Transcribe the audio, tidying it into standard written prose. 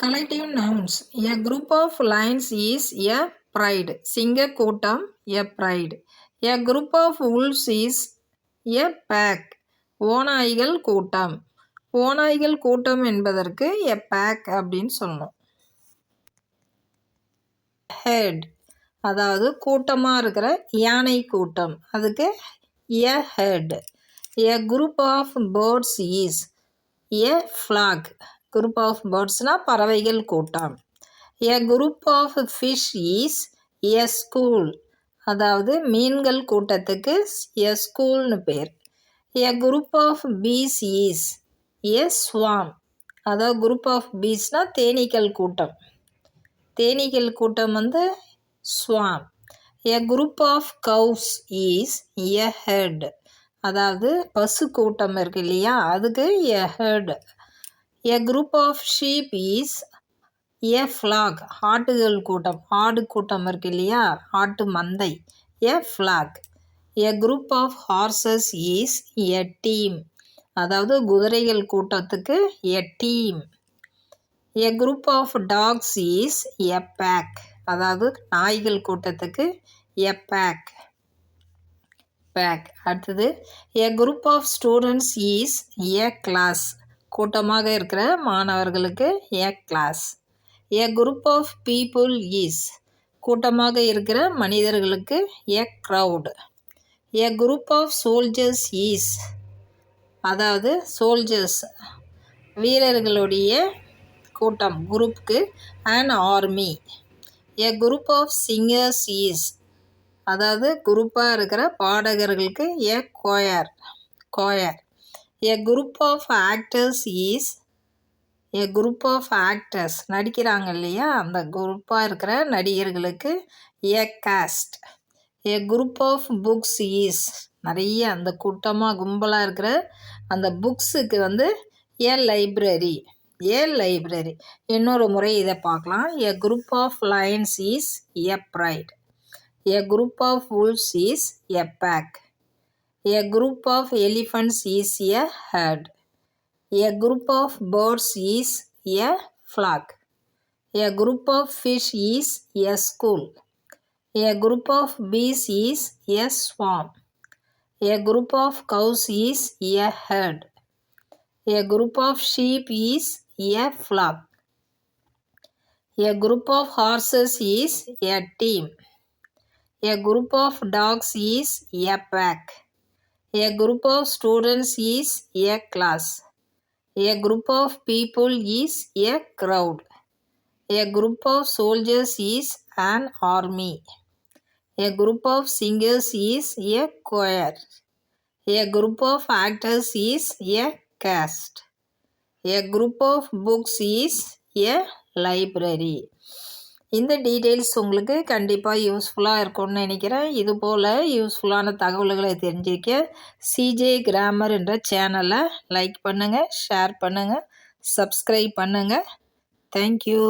Collective nouns. A group of lions is a pride. சிங்க கூட்டம் a pride. A group of wolves is a pack. ஓநாய்கள் கூட்டம். ஓநாய்கள் கூட்டம் என்பதற்கு a pack அப்படின்னு சொல்லணும். Herd, அதாவது கூட்டமாக இருக்கிற யானை கூட்டம், அதுக்கு a herd. A group of birds is a flock. Group of birdsனா பறவைகள் கூட்டம். A group of fish is a school. அதாவது மீன்கள் கூட்டத்துக்கு a schoolனு பேர். A group of bees is a swarm. அதாவது group of beesனா தேனீக்கள் கூட்டம். தேனீக்கள் கூட்டம் swarm. A group of cows is a herd. அதாவது பசு கூட்டம் இருக்கு இல்லையா, அதுக்கு a herd. A group of sheep is a flock. ஆட்டுகள் கூட்டம், ஆடு கூட்டம் இருக்கு இல்லையா, ஆட்டு மந்தை, a flock. A group of horses is a team. அதாவது குதிரைகள் கூட்டத்துக்கு a team. A group of dogs is a pack. அதாவது நாய்கள் கூட்டத்துக்கு a pack. அடுத்தது a group of students is a class. கூட்டமாக இருக்கிற மாணவர்களுக்கு a class. A group of people is கூட்டமாக இருக்கிற மனிதர்களுக்கு a crowd. A group of soldiers is அதாவது soldiers வீரர்களுடைய கூட்டம் குரூப்புக்கு an army. A group of singers is அதாவது குரூப்பாக இருக்கிற பாடகர்களுக்கு a choir. A group of actors is a group of actors நடிக்கிறாங்க இல்லையா, அந்த குரூப்பாக இருக்கிற நடிகர்களுக்கு a cast. A group of books is நிறைய அந்த கூட்டமாக கும்பலாக இருக்கிற அந்த புக்ஸுக்கு a library. இன்னொரு முறை இதை பார்க்கலாம். A group of lions is a pride. A group of wolves is a pack. A group of elephants is a herd. A group of birds is a flock. A group of fish is a school. A group of bees is a swarm. A group of cows is a herd. A group of sheep is a flock. A group of horses is a team. A group of dogs is a pack. A group of students is a class. A group of people is a crowd. A group of soldiers is an army. A group of singers is a choir. A group of actors is a cast. A group of books is a library. இந்த details உங்களுக்கு கண்டிப்பாக யூஸ்ஃபுல்லாக இருக்கும்னு நினைக்கிறேன். இதுபோல் யூஸ்ஃபுல்லான தகவல்களை தெரிஞ்சிக்க சிஜே கிராமர் என்ற சேனலை லைக் பண்ணுங்கள், ஷேர் பண்ணுங்கள், சப்ஸ்கிரைப் பண்ணுங்கள். தேங்க்யூ.